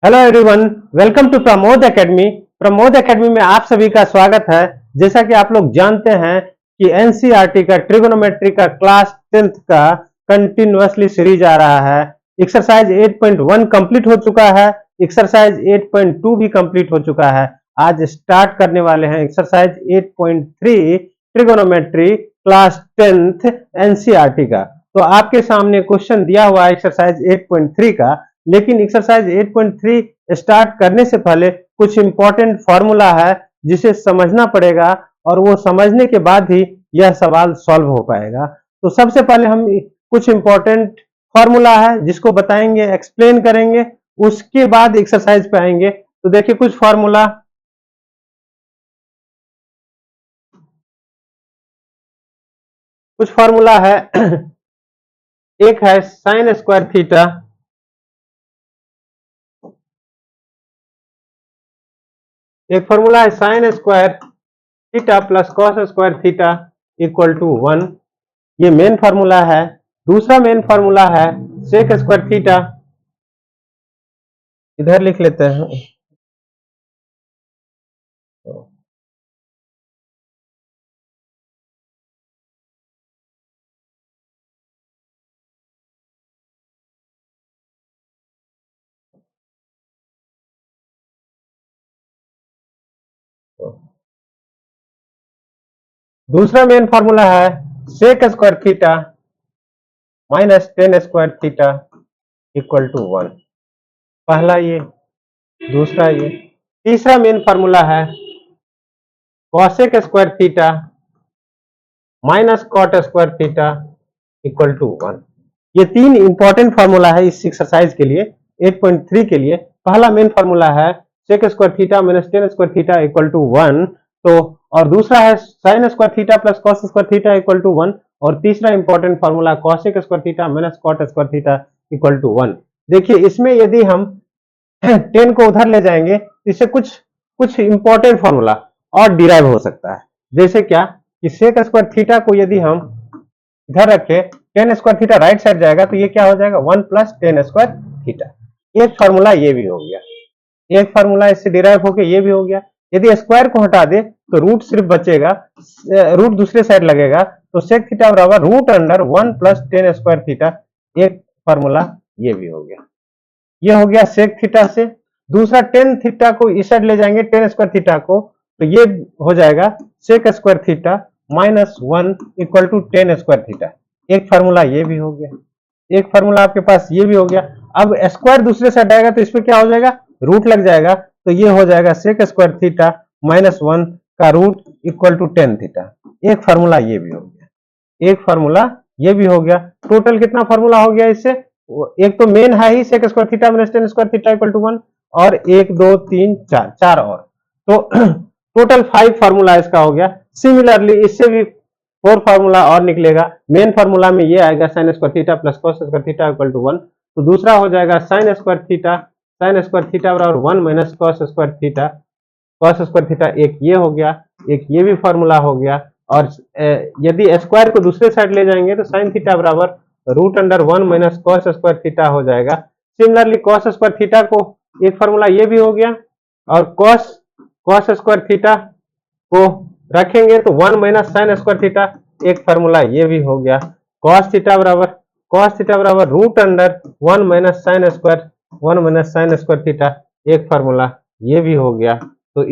Hello everyone, welcome to Pramod academy. Pramod academy में आप सभी का स्वागत है। जैसा कि आप लोग जानते हैं कि एनसीईआरटी का ट्रिगोनोमेट्री का क्लास 10th का कंटिन्यूअसली सीरीज आ रहा है। एक्सरसाइज 8.1 कंप्लीट हो चुका है, एक्सरसाइज 8.2 भी कंप्लीट हो चुका है। आज स्टार्ट करने वाले हैं exercise 8.3 trigonometry class 10th NCERT का। तो आपके सामने क्वेश्चन दिया हुआ है एक्सरसाइज 8.3 का, लेकिन एक्सरसाइज 8.3 स्टार्ट करने से पहले कुछ इंपॉर्टेंट फॉर्मूला है जिसे समझना पड़ेगा और वो समझने के बाद ही यह सवाल सॉल्व हो पाएगा। तो सबसे पहले हम कुछ इंपॉर्टेंट फॉर्मूला है जिसको बताएंगे, एक्सप्लेन करेंगे, उसके बाद एक्सरसाइज पे आएंगे। तो देखिए कुछ फॉर्मूला है। एक है साइन स्क्वायर थीटा, एक फॉर्मूला है sine square theta plus cos square theta equal to 1। ये मेन फॉर्मूला है। दूसरा मेन फॉर्मूला है सेक स्क्वायर थीटा, इधर लिख लेते हैं। दूसरा मेन फॉर्मूला है sec square theta minus tan square theta equal to 1। पहला ये, दूसरा ये। तीसरा मेन फॉर्मूला है cosec square theta minus cot square theta equal to 1। ये तीन इंपॉर्टेंट फॉर्मूला है इस एक्सरसाइज के लिए, 8.3 के लिए। पहला मेन फॉर्मूला है sec square theta minus tan square theta equal to 1। तो और दूसरा है sine square theta plus cos square theta equal to 1। और तीसरा important formula cosec square theta minus cot square theta equal to 1। देखिए इसमें यदि हम 10 को उधर ले जाएंगे, इससे कुछ कुछ इंपॉर्टेंट फॉर्मूला और डिराइव हो सकता है। जैसे क्या कि सेक स्क्वायर थीटा को यदि हम इधर रखे, ten square theta right side जाएगा तो ये क्या हो जाएगा 1 प्लस टेन स्क्वायर थीटा। एक फार्मूला ये भी हो गया, एक फार्मूला इससे डिराइव होके ये भी हो गया। यदि स्क्वायर को हटा दे तो रूट सिर्फ बचेगा, रूट दूसरे साइड लगेगा, तो सेक थीटा बराबर root under 1 plus tan square theta. एक फार्मूला ये भी हो गया। ये हो गया सेक थीटा से। दूसरा टेन थीटा को इस साइड ले जाएंगे, टेन स्क्वायर थीटा को, तो ये हो जाएगा sec square theta minus 1 equal to tan square theta. एक फार्मूला ये भी हो गया, एक फार्मूला आपके पास ये भी हो गया। अब स्क्वायर दूसरे साइड आएगा तो इसमें क्या हो जाएगा, रूट लग जाएगा, तो ये हो जाएगा सेक स्क्वायर थीटा माइनस 1 का root equal to tan theta. एक फार्मूला ये भी हो गया, एक फार्मूला ये भी हो गया। टोटल कितना फार्मूला हो गया इससे? एक तो मेन है ही sec square theta minus tan square theta equal to 1, और 1 2 3 4 चार और, तो टोटल 5 फार्मूला इसका हो गया। सिमिलरली इससे भी 4 फार्मूला और निकलेगा। मेन फार्मूला में ये आएगा sine square theta plus cos square theta equal to 1। तो दूसरा हो जाएगा साइन स्क्वायर थीटा बराबर 1 minus cos square theta, cos square theta. एक ये हो गया, एक ये भी फार्मूला हो गया। और यदि स्क्वायर को दूसरे साइड ले जाएंगे तो साइन थीटा बराबर root under 1 minus cos square theta हो जाएगा। सिमिलरली कॉस स्क्वायर थीटा को एक फार्मूला ये भी हो गया, और कॉस स्क्वायर थीटा को रखेंगे तो 1 माइनस साइन स्क्वायर थीटा। एक फार्मूला ये भी हो गया। कॉस थीटा बराबर root under 1 minus sine square theta. एक फार्मूला ये भी हो गया। तो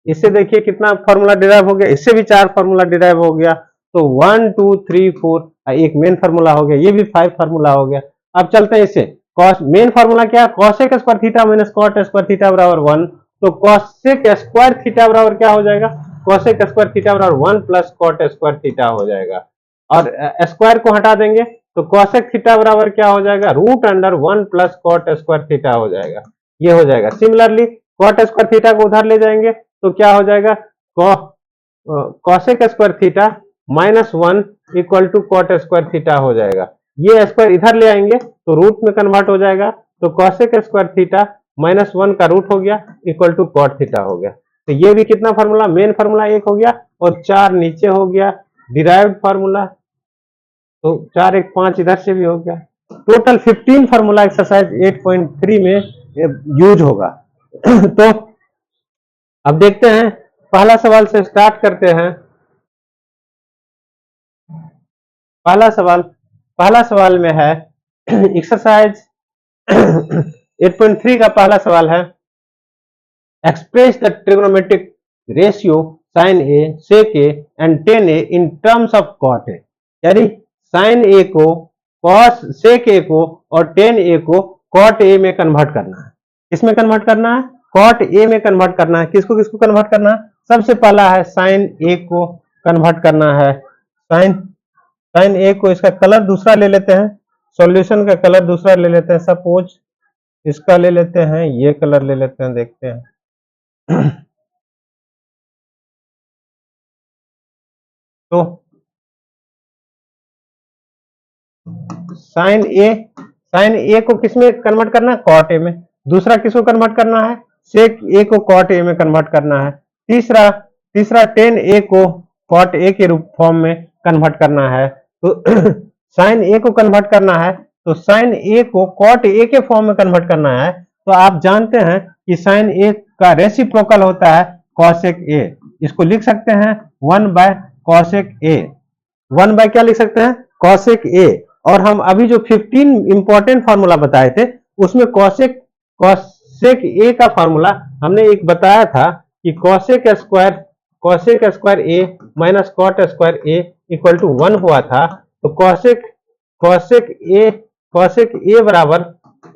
इससे देखिए कितना फार्मूला डिराइव हो गया, इससे भी 4 फार्मूला डिराइव हो गया। तो 1 2 3 4 एक मेन फार्मूला हो गया, ये भी 5 फार्मूला हो गया। अब चलते हैं इससे। कॉस मेन फार्मूला क्या है, cosec square theta minus cot square theta बराबर 1। तो कॉसेक स्क्वायर थीटा बराबर क्या हो जाएगा, कॉसेक स्क्वायर थीटा बराबर 1 प्लस कॉट स्क्वायर थीटा हो जाएगा। और स्क्वायर को हटा देंगे तो कॉसेक थीटा बराबर क्या हो जाएगा, root under 1 plus cot square theta हो जाएगा। ये हो जाएगा। सिमिलरली कॉट स्क्वायर थीटा को उधर ले जाएंगे तो क्या हो जाएगा, cosec square theta minus 1 equal to cot square theta हो जाएगा। ये स्क्वायर इधर ले आएंगे तो रूट में कन्वर्ट हो जाएगा, तो कॉसेक स्क्वायर थीटा माइनस 1 का रूट हो गया इक्वल टू कॉट थीटा हो गया। तो ये भी कितना फार्मूला, मेन फार्मूला एक हो गया और 4 नीचे हो गया डिराइव्ड फार्मूला। तो 4 1 5 इधर से भी हो गया। टोटल 15 फार्मूला एक्सरसाइज 8.3 में यूज होगा। तो अब देखते हैं, पहला सवाल से स्टार्ट करते हैं। पहला सवाल में है एक्सरसाइज 8.3 का पहला सवाल है, express the trigonometric ratio sine A sec A and tan A in terms of cot A. यानी साइन ए को कॉस सेक ए को और टेन ए को कॉट ए में कन्वर्ट करना है। किसमें कन्वर्ट करना है? कॉट ए में कन्वर्ट करना है। किसको किसको कन्वर्ट करना है? सबसे पहला है साइन ए को कन्वर्ट करना है। साइन ए को, इसका कलर दूसरा ले लेते हैं, सॉल्यूशन का कलर दूसरा ले लेते हैं। सपोज इसका ले लेते हैं, ये कलर ले लेते हैं, देखते हैं। तो साइन ए को किसमें कन्वर्ट करना है? कॉट ए में। दूसरा किसको कन्वर्ट करना है? सेक ए को कॉट ए में कन्वर्ट करना है। तीसरा टेन ए को कॉट ए के रूप फॉर्म में कन्वर्ट करना है। तो साइन ए को कन्वर्ट करना है, तो साइन ए को कॉट ए के फॉर्म में कन्वर्ट करना है। तो आप जानते हैं कि साइन ए का रेसिप्रोकल होता है कॉसेक ए। इसको लिख सकते हैं 1/कॉसेक ए। 1/ क्या लिख सकते हैं? कॉसेक ए। और हम अभी जो 15 इंपॉर्टेंट फार्मूला बताए थे, उसमें कॉसेक ए का फार्मूला हमने एक बताया था कि cosec square A minus cot square A equal to 1 हुआ था। तो कॉसेक ए बराबर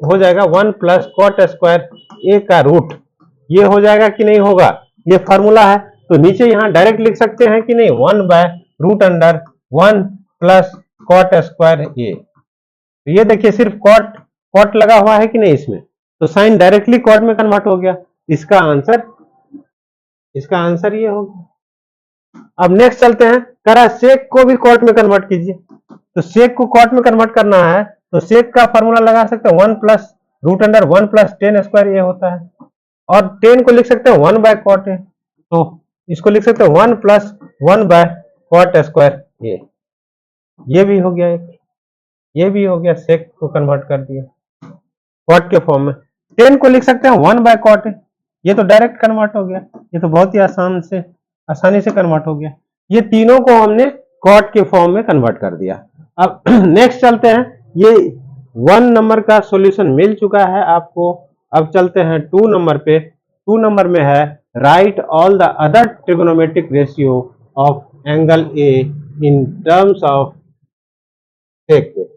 हो जाएगा 1 प्लस कॉट स्क्वायर ए का रूट। ये हो जाएगा कि नहीं होगा? ये फार्मूला है। तो नीचे यहां डायरेक्ट लिख सकते हैं कि नहीं? 1/√1 प्लस कॉट स्क्वायर ए। ये देखिए सिर्फ कॉट लगा हुआ है कि नहीं इसमें, तो साइन डायरेक्टली कॉट में कन्वर्ट हो गया। इसका आंसर ये होगा। अब नेक्स्ट चलते हैं, करा सेक को भी कॉट में कन्वर्ट कीजिए। तो सेक को कॉट में कन्वर्ट करना है, तो सेक का फॉर्मूला लगा सकते हैं 1/√1 प्लस टेन स्क्वायर ए होता है। और टेन को लिख सकते हैं 1/कॉट ए। तो इसको लिख सकते हैं 1 प्लस 1/कॉट स्क्वायर ए। ये भी हो गया एक, ये भी हो गया, सेक को कन्वर्ट कर दिया कॉट के फॉर्म में। टेन को लिख सकते हैं 1/कॉट ए। ये तो डायरेक्ट कन्वर्ट हो गया, ये तो बहुत ही आसानी से कन्वर्ट हो गया। ये तीनों को हमने कॉट के फॉर्म में कन्वर्ट कर दिया। अब नेक्स्ट चलते हैं, ये 1 नंबर का सॉल्यूशन मिल चुका है आपको। अब चलते हैं 2 नंबर पे। 2 नंबर में है, right all the other trigonometric ratio of angle A in terms of sec A.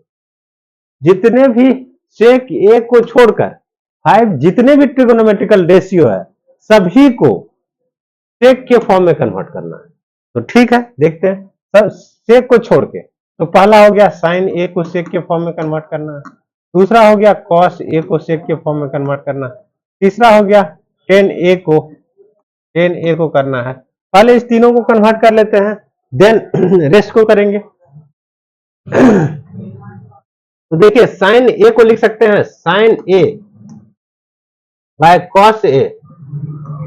जितने भी सेक ए को छोड़कर 5 जितने भी ट्रिगोनोमेट्रिकल रेशियो है, सभी को सेक के फॉर्म में कन्वर्ट करना है। तो ठीक है, देखते हैं सब सेक को छोड़ के। तो पहला हो गया साइन ए को सेक के फॉर्म में कन्वर्ट करना है। दूसरा हो गया कॉस ए को सेक के फॉर्म में कन्वर्ट करना है। तीसरा हो गया टेन ए को करना है। पहले इस तीनों को कन्वर्ट कर लेते हैं, देन रेस्ट को करेंगे। तो देखिए साइन ए को लिख सकते हैं sine A by cos A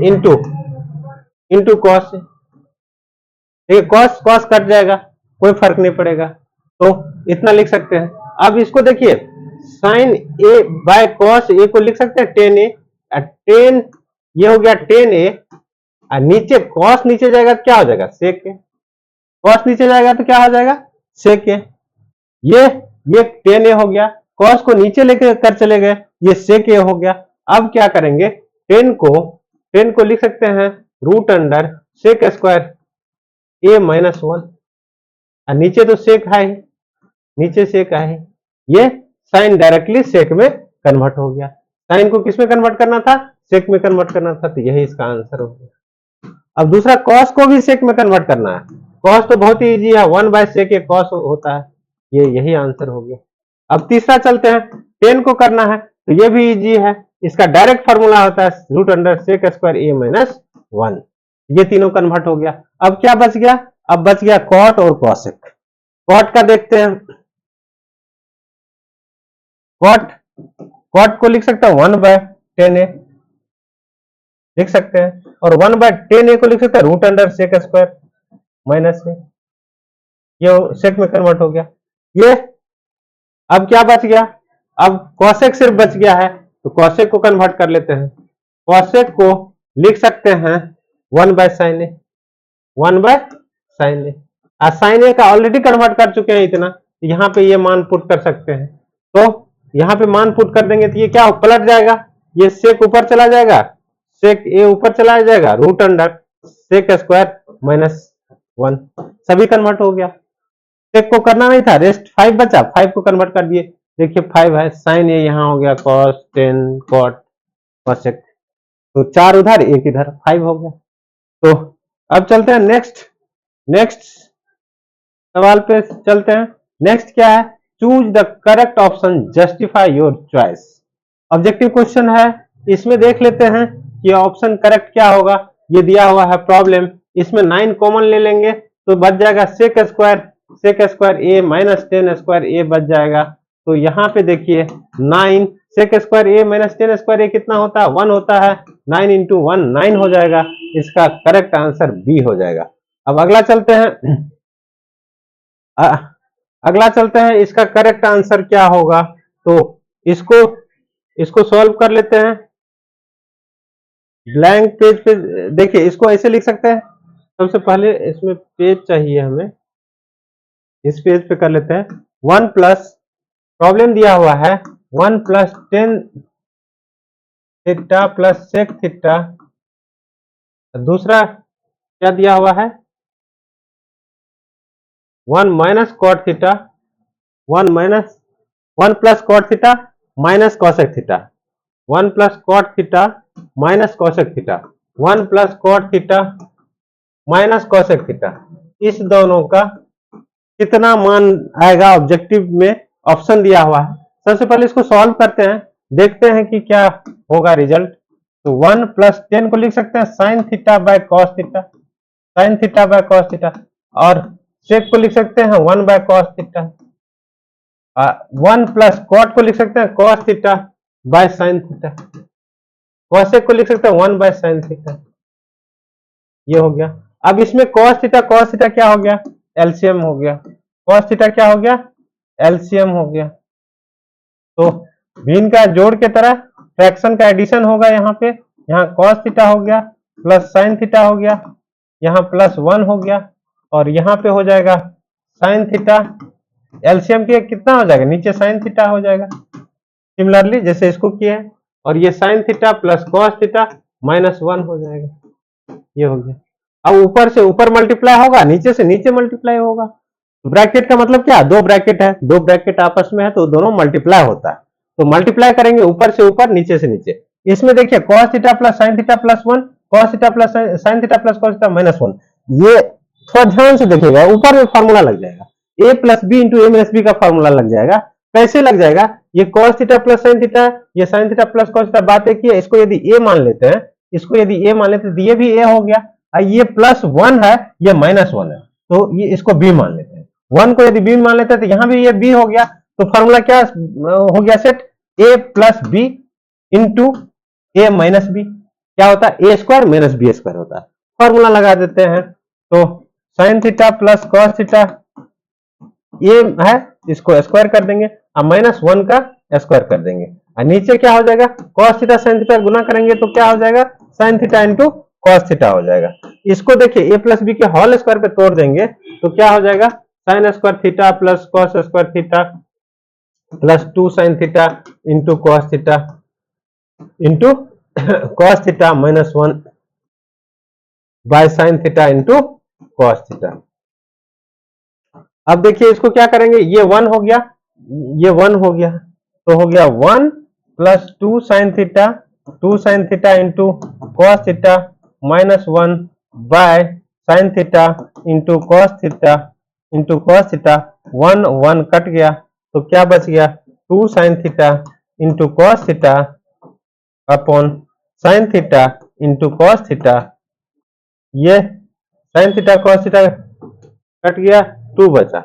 into cos A. देखिए कॉस कट जाएगा, कोई फर्क नहीं पड़ेगा, तो इतना लिख सकते हैं। अब इसको देखिए, साइन ए बाय कॉस ए को लिख सकते हैं टेन ए। टेन, ये हो गया टेन ए, और नीचे कॉस नीचे जाएगा तो क्या हो जाएगा? सेक ए। कॉस नीचे जाएगा तो क्या हो जाएगा? सेक ए। ये टेन ए हो गया, कॉस को नीचे लेके कर चले गए, ये सेक ए हो गया। अब क्या करेंगे, टेन को लिख सकते हैं root under sec square A minus 1, और नीचे तो सेक है ही, नीचे सेक है ही। ये साइन डायरेक्टली सेक में कन्वर्ट हो गया। साइन को किस में कन्वर्ट करना था? सेक में कन्वर्ट करना था, तो यही इसका आंसर हो गया। अब दूसरा कॉस को भी सेक में कन्वर्ट करना है। कॉस तो बहुत ही इजी है, 1/सेक ए कॉस होता है, यही आंसर हो गया। अब तीसरा चलते हैं, टेन को करना है, तो ये भी इजी है। इसका डायरेक्ट फॉर्मूला होता है root under sec square A minus 1। ये तीनों कन्वर्ट हो गया। अब क्या बच गया? अब बच गया कॉट और कॉसेक। कॉट का देखते हैं, कॉट को लिख सकते हैं 1/10 ए लिख सकते हैं, और 1/10 ए को लिख सकते हैं root under sec square minus A. ये सेक में कन्वर्ट हो गया। ये अब क्या बच गया? अब कॉसेक सिर्फ बच गया है, तो कॉसेक को कन्वर्ट कर लेते हैं। कॉसेक को लिख सकते हैं 1/sin a, 1/sin a। sin a का ऑलरेडी कन्वर्ट कर चुके हैं इतना, यहाँ पे ये मान पुट कर सकते हैं। तो यहाँ पे मान पुट कर देंगे तो ये क्या पलट जाएगा, ये सेक ऊपर चला जाएगा, सेक ए ऊपर चला जाएगा, रूट अंडर सेक स्क्वायर -1, सभी कन्वर्ट हो गया। सेक को करना नहीं था, रेस्ट 5 बचा, 5 को कन्वर्ट कर दिए। देखिए 5 है, साइन ए यहाँ हो गया cos 10 cot cosec, तो 4 उधर 1 इधर, 5 हो गया। तो अब चलते हैं नेक्स्ट सवाल पे चलते हैं। नेक्स्ट क्या है, choose the correct option, justify your choice. Objective question है, इसमें देख लेते हैं कि ऑप्शन करेक्ट क्या होगा। ये दिया हुआ है प्रॉब्लम, इसमें 9 कॉमन ले लेंगे तो बच जाएगा सेक स्क्वायर ए -10 स्क्वायर ए बच जाएगा। तो यहाँ पे देखिए 9 सेक स्क्वायर ए -10 स्क्वायर ए कितना होता है, 1 होता है, 9 × 1 9 हो जाएगा। इसका करेक्ट आंसर बी हो जाएगा। अब अगला चलते हैं, इसका करेक्ट आंसर क्या होगा। तो इसको सॉल्व कर लेते हैं। ब्लैंक पेज पे देखिए, इसको ऐसे लिख सकते हैं। सबसे पहले इसमें पेज चाहिए हमें, इस पेज पे कर लेते हैं। 1 प्लस, प्रॉब्लम दिया हुआ है 1 + 10 थीटा + सेक थीटा। दूसरा क्या दिया हुआ है, 1 - cot theta, 1 + cot theta minus cosec theta, 1 + cot theta minus cosec theta, 1 + cot theta minus cosec theta. इस दोनों का कितना मान आएगा ऑब्जेक्टिव में, ऑप्शन दिया हुआ है। सबसे पहले इसको सॉल्व करते हैं, देखते हैं कि क्या होगा रिजल्ट। तो 1 + 10 को लिख सकते हैं sin θ cos θ, sin θ cos θ, और सेक को लिख सकते हैं 1/cos θ। 1 + cot को लिख सकते हैं cos θ sin θ, cosec को लिख सकते हैं 1/sin θ। ये हो गया। अब इसमें cos θ क्या हो गया, एलसीएम हो गया। cos θ क्या हो गया, एलसीएम हो गया। तो भिन्न का जोड़ के तरह फ्रैक्शन का एडिशन होगा। यहाँ पे, यहाँ cos θ हो गया प्लस sin θ हो गया, यहाँ +1 हो गया, और यहाँ पे हो जाएगा sin θ। एलसीएम के कितना हो जाएगा, नीचे sin θ हो जाएगा, सिमिलरली जैसे इसको किए हैं। और ये sin θ प्लस cos θ -1 हो जाएगा। ये हो गया। अब ऊपर से ऊपर मल्टीप्लाई होगा, नीचे से नीचे मल्टीप्लाई होगा। ब्रैकेट का मतलब क्या, दो ब्रैकेट है, दो ब्रैकेट आपस में है तो दोनों मल्टीप्लाई होता है। तो मल्टीप्लाई करेंगे ऊपर से ऊपर, नीचे से नीचे। इसमें देखिए cos θ + sin θ +1, cos θ + sin θ + cos θ -1। ये थोड़ा ध्यान से देखिएगा, ऊपर में फार्मूला लग जाएगा, a + b × a - b का फार्मूला लग जाएगा। कैसे लग जाएगा, ये cos θ + sin θ, ये sin θ + cos θ, बात एक ही है। इसको यदि a मान लेते हैं, इसको यदि a मान लेते हैं तो ये भी a हो गया, ये +1 है, ये -1 है, तो ये इसको b मान लेते हैं। 1 को यदि b मान लेते हैं तो यहाँ भी ये b हो गया। तो फार्मूला क्या हो गया set, a + b × a - b क्या होता है, a² - b² होता है। फार्मूला लगा देते हैं। तो sin θ + cos θ ये है, इसको स्क्वायर कर देंगे, और -1 का स्क्वायर कर देंगे, और नीचे क्या हो जाएगा, cos θ sin θ गुना करेंगे तो क्या हो जाएगा, sin θ × cos θ हो जाएगा। इसको देखिए a + b के होल स्क्वायर पे तोड़ देंगे तो क्या हो जाएगा, sin² θ + cos² θ +2 sin θ × cos θ × cos θ -1 sin θ × cos θ। अब देखिए इसको क्या करेंगे, ये 1 हो गया, ये 1 हो गया, तो हो गया 1 + 2 sin θ × cos θ -1 sin θ × cos θ 1 1 cut गया, तो क्या बच गया, 2 sin θ × cos θ upon sin θ × cos θ। ये sin θ cos θ कट गया, 2 बचा।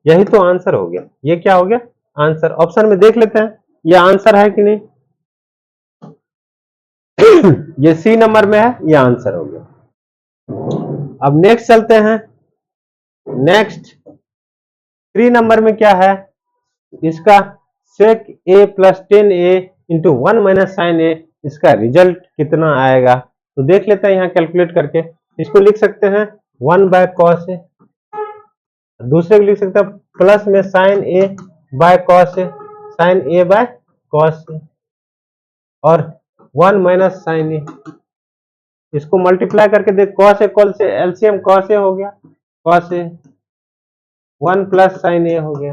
यही तो आंसर हो गया। ये क्या हो गया, आंसर। ऑप्शन में देख लेते हैं ये आंसर है कि नहीं। ये सी नंबर में है, ये आंसर हो गया। अब नेक्स्ट चलते हैं। नेक्स्ट 3 नंबर में क्या है, इसका sec a + 10a into 1 minus sine A, इसका रिजल्ट कितना आएगा तो देख लेते हैं यहाँ कैलकुलेट करके। इसको लिख सकते हैं 1 बाय कॉस ए, दूसरे को लिख सकते हैं प्लस में sine A by cos A, sine A by cos A, और 1 माइनस साइन ए, इसको मल्टीप्लाई करके देख कॉस ए कॉल से एलसीएम कॉस ए हो गया, cos A 1 plus sine A हो गया,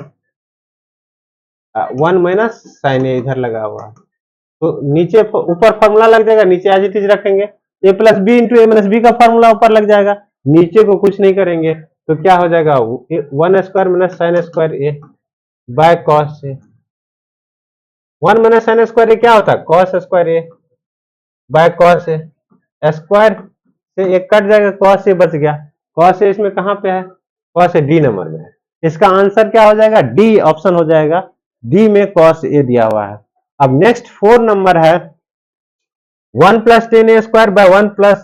1 माइनस साइन ए इधर लगा हुआ है, तो नीचे ऊपर फॉर्मूला लग जाएगा, नीचे एज इट इज रखेंगे, ए प्लस बी इंटू ए माइनस बी का फॉर्मूला ऊपर लग जाएगा, नीचे को कुछ नहीं करेंगे तो क्या हो जाएगा 1 square minus sine square A by cos A, 1 minus sine square A क्या होता है cos square A by cos A, square से एक कट जाएगा, कॉस ए बच गया, कॉस ए इसमें कहां पे है, कॉस ए डी नंबर में है, इसका आंसर क्या हो जाएगा डी ऑप्शन हो जाएगा, डी में कॉस ए दिया हुआ है। अब नेक्स्ट 4 नंबर है 1 plus 10 A square by 1 plus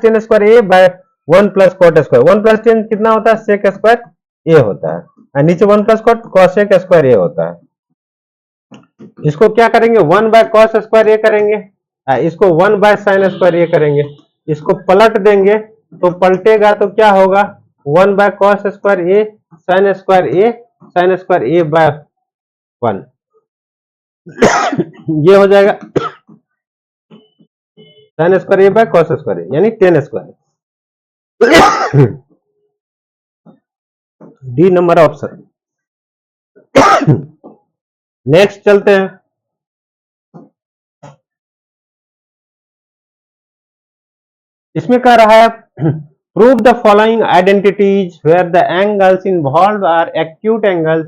10 square A by 1 plus cot square, 1 plus 10 कितना होता है सेक स्क्वायर ए होता है, और नीचे 1 प्लस कॉट कॉसेक स्क्वायर ए होता है। इसको क्या करेंगे 1 बाय कॉस स्क्वायर ए करेंगे, इसको 1 बाय साइन स्क्वायर ए करेंगे, इसको पलट देंगे तो पलटेगा तो क्या होगा 1 by cos square A sine square A by 1 ये हो जाएगा sine square A by cos square A यानी 10 स्क्वायर, डी नंबर ऑप्शन। नेक्स्ट चलते हैं, इसमें कह रहा है prove the following identities where the angles involved are acute angles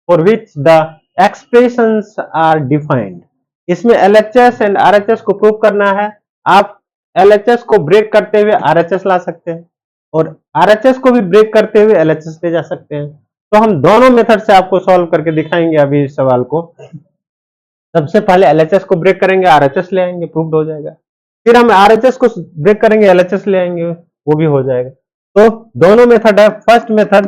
for which the expressions are defined. इसमें एलएचएस एंड आरएचएस को प्रूव करना है, आप एलएचएस को ब्रेक करते हुए आरएचएस ला सकते हैं और आरएचएस को भी ब्रेक करते हुए एलएचएस ले जा सकते हैं, तो हम दोनों मेथड से आपको सॉल्व करके दिखाएंगे अभी इस सवाल को। सबसे पहले एलएचएस को ब्रेक करेंगे आरएचएस ले आएंगे, प्रूव्ड हो जाएगा, फिर हम आरएचएस को ब्रेक करेंगे एलएचएस ले आएंगे, वो भी हो जाएगा। तो दोनों मेथड है, फर्स्ट मेथड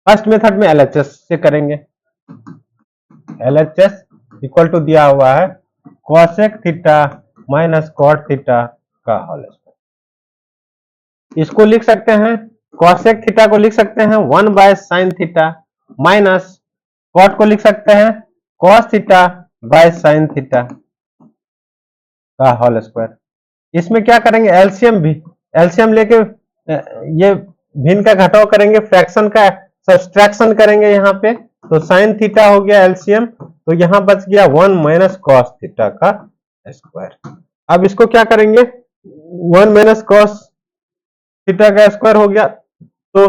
फर्स्ट मेथड में एलएचएस से करेंगे, एलएचएस इक्वल टू दिया हुआ है cosec theta minus cot theta का होल स्क्वायर। इसको लिख सकते हैं कोसेक थीटा को लिख सकते हैं 1 by sine theta minus cot को लिख सकते हैं cos theta by sine theta का होल स्क्वायर। इसमें क्या करेंगे एलसीएम लेके ये भिन्न का घटाव करेंगे, फ्रैक्शन का सब्सट्रैक्शन करेंगे यहाँ पे, तो साइन थीटा हो गया एलसीएम, तो यहाँ बच गया 1 माइनस कॉस थीटा का स्क्वायर। अब इसको क्या करेंगे 1 माइनस कॉस थीटा का स्क्वायर हो गया, तो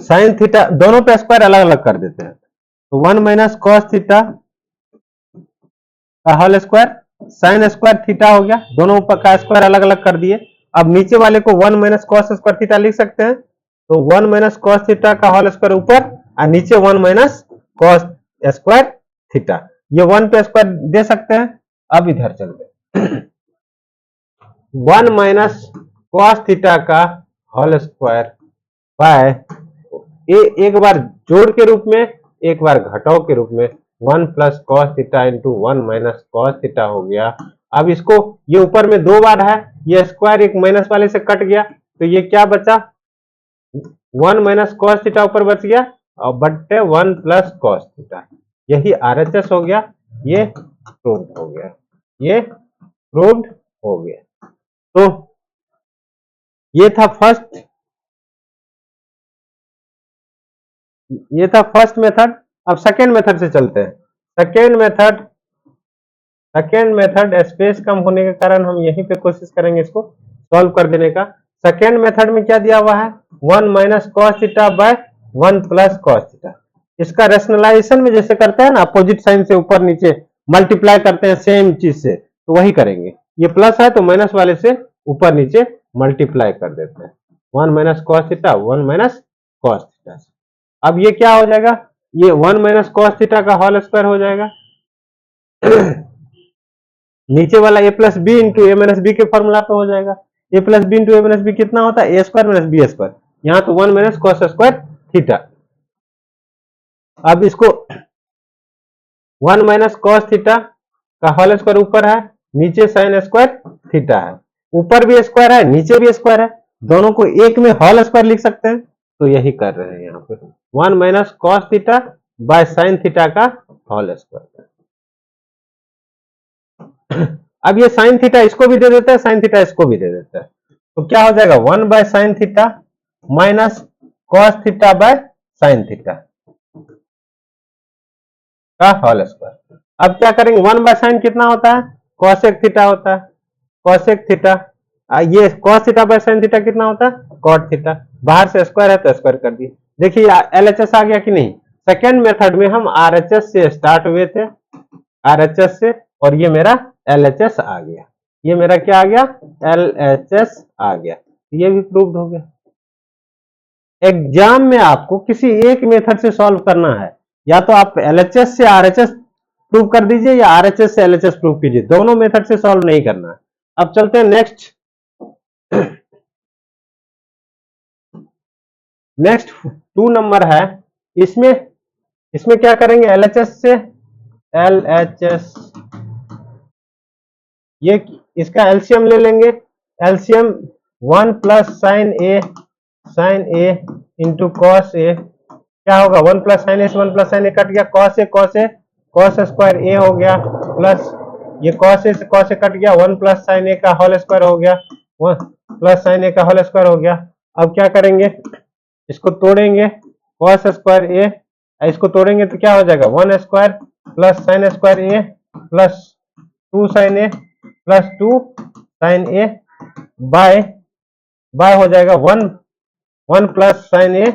साइन थीटा दोनों पे स्क्वायर अलग अलग कर देते हैं, तो 1 माइनस कॉस थीटा का whole square sine square theta हो गया, दोनों का स्क्वायर अलग अलग कर दिए। अब नीचे वाले को 1 माइनस कॉस स्क्वायर थीटा लिख सकते हैं, तो 1 माइनस कॉस थीटा का होल स्क्वायर ऊपर और नीचे 1 माइनस कॉस स्क्वायर थीटा, ये 1 पे स्क्वायर दे सकते हैं। अब इधर चलते 1 माइनस कॉस थीटा का होल स्क्वायर बाय एक बार जोड़ के रूप में एक बार घटाव के रूप में 1 plus cos theta into 1 minus cos theta हो गया। अब इसको ये ऊपर में 2 बार है, ये स्क्वायर एक माइनस वाले से कट गया, तो ये क्या बचा 1 माइनस कॉस थीटा ऊपर बच गया और बटे 1 प्लस कॉस थीटा, यही आरएचएस हो गया, ये प्रूव्ड हो गया, ये प्रूव्ड हो गया। तो ये था फर्स्ट मेथड। अब सेकेंड मेथड से चलते हैं। सेकेंड मेथड स्पेस कम होने के कारण हम यहीं पे कोशिश करेंगे इसको सॉल्व कर देने का। सेकेंड मेथड में क्या दिया हुआ है 1 minus cos theta bye 1 plus cos theta. इसका रेशनलाइजेशन में जैसे करते हैं ना अपोजिट साइन से ऊपर नीचे मल्टीप्लाई करते हैं सेम चीज से, तो वही करेंगे। ये प्लस है तो माइनस वाले से ऊपर नीचे मल्टीप्लाई कर देते हैं 1 minus cos theta 1 minus cos theta. अब ये क्या हो जाएगा ये 1 माइनस कॉस थीटा का होल स्क्वायर हो जाएगा नीचे वाला ए प्लस बी इंटू ए माइनस बी के फॉर्मूला पे हो जाएगा। ए प्लस बी इंटू ए माइनस बी कितना होता है ए स्क्वायर माइनस बी स्क्वायर, यहाँ तो 1 माइनस कॉस स्क्वायर थीटा। अब इसको 1 माइनस कॉस थीटा का होल स्क्वायर ऊपर है, नीचे साइन स्क्वायर थीटा है, ऊपर भी स्क्वायर है नीचे भी स्क्वायर है, दोनों को एक में होल स्क्वायर लिख सकते हैं, तो यही कर रहे हैं यहाँ पे 1 minus cos theta by sine theta का होल स्क्वायर। अब ये साइन थीटा इसको भी दे देता है, साइन थीटा इसको भी दे देता है, तो क्या हो जाएगा 1 by sine theta minus cos theta by sine theta का होल स्क्वायर। अब क्या करेंगे, 1 बाय साइन कितना होता है, कॉसेक थीटा होता है, कॉसेक थीटा, ये cos theta by sine theta कितना होता है, कॉट थीटा, बाहर से स्क्वायर है तो स्क्वायर कर दिए। देखिए एलएचएस आ गया कि नहीं। सेकेंड मेथड में हम आरएचएस से स्टार्ट हुए थे, आरएचएस से, और ये मेरा एलएचएस आ गया, ये मेरा क्या आ गया, एलएचएस आ गया, ये भी प्रूव्ड हो गया। एग्जाम में आपको किसी एक मेथड से सॉल्व करना है, या तो आप एलएचएस से आरएचएस प्रूव कर दीजिए या आरएचएस से एलएचएस प्रूव कीजिए, दोनों मेथड से सॉल्व नहीं करना है। अब चलते हैं नेक्स्ट। नेक्स्ट 2 नंबर है, इसमें क्या करेंगे, एलएचएस से एलएचएस, ये इसका एलसीएम ले लेंगे, LCM 1 plus sine A into cos ए, क्या होगा 1 प्लस साइन ए से 1 प्लस साइन ए कट गया, cos A cos square A हो गया, प्लस ये कॉस ए से कॉस ए कट गया, 1 प्लस साइन ए का होल स्क्वायर हो गया, 1 प्लस साइन ए का होल स्क्वायर हो गया। अब क्या करेंगे, इसको तोड़ेंगे, कॉस स्क्वायर ए, इसको तोड़ेंगे तो क्या हो जाएगा 1 square plus sign square A plus 2 sine A plus 2 sine A bye हो जाएगा 1 plus sine A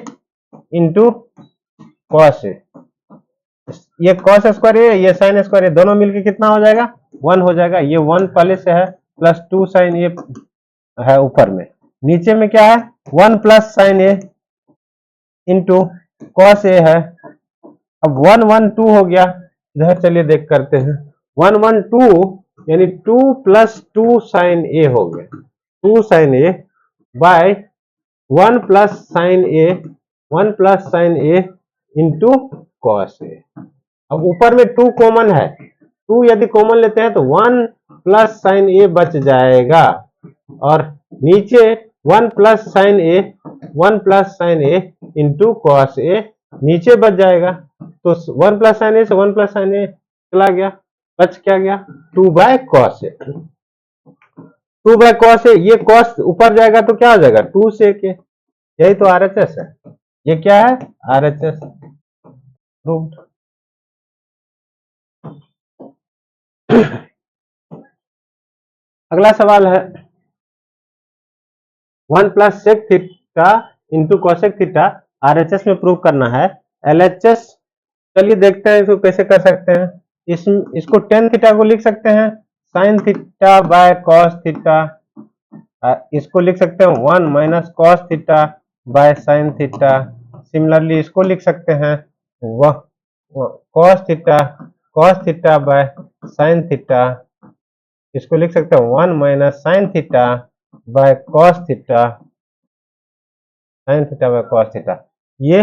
into cos A, ये कॉस स्क्वायर ए ये साइन स्क्वायर ए दोनों मिलके कितना हो जाएगा 1 हो जाएगा, ये 1 पहले से है प्लस 2 साइन ए है ऊपर में, नीचे में क्या है 1 plus sine A into cos ए है। अब 1 1 2 हो गया, इधर चलिए देख करते हैं, 1 1 2 यानी 2 प्लस 2 साइन ए हो गया, 2 sine A by 1 plus sine A into cos A. अब ऊपर में 2 कॉमन है, 2 यदि कॉमन लेते हैं तो 1 प्लस साइन ए बच जाएगा, और नीचे 1 plus sine A into cos ए नीचे बच जाएगा, तो 1 प्लस साइन ए से 1 प्लस साइन ए चला गया, बच क्या गया 2 by cos A, 2 by cos A, ये कॉस ऊपर जाएगा तो क्या हो जाएगा 2 से के, यही तो आरएचएस है, ये क्या है आरएचएस प्रूव्ड। अगला सवाल है 1 plus sec theta into cosec theta RHS में प्रूव करना है, एलएचएस चलिए देखते हैं इसको कैसे कर सकते हैं। इसको टेन थीटा को लिख सकते हैं sine theta by cos theta, इसको लिख सकते हैं 1 minus cos theta by sine theta, similarly इसको लिख सकते हैं वह cos theta by sine theta, इसको लिख सकते हैं 1 minus sine theta by cos theta, sine theta by cos theta. ये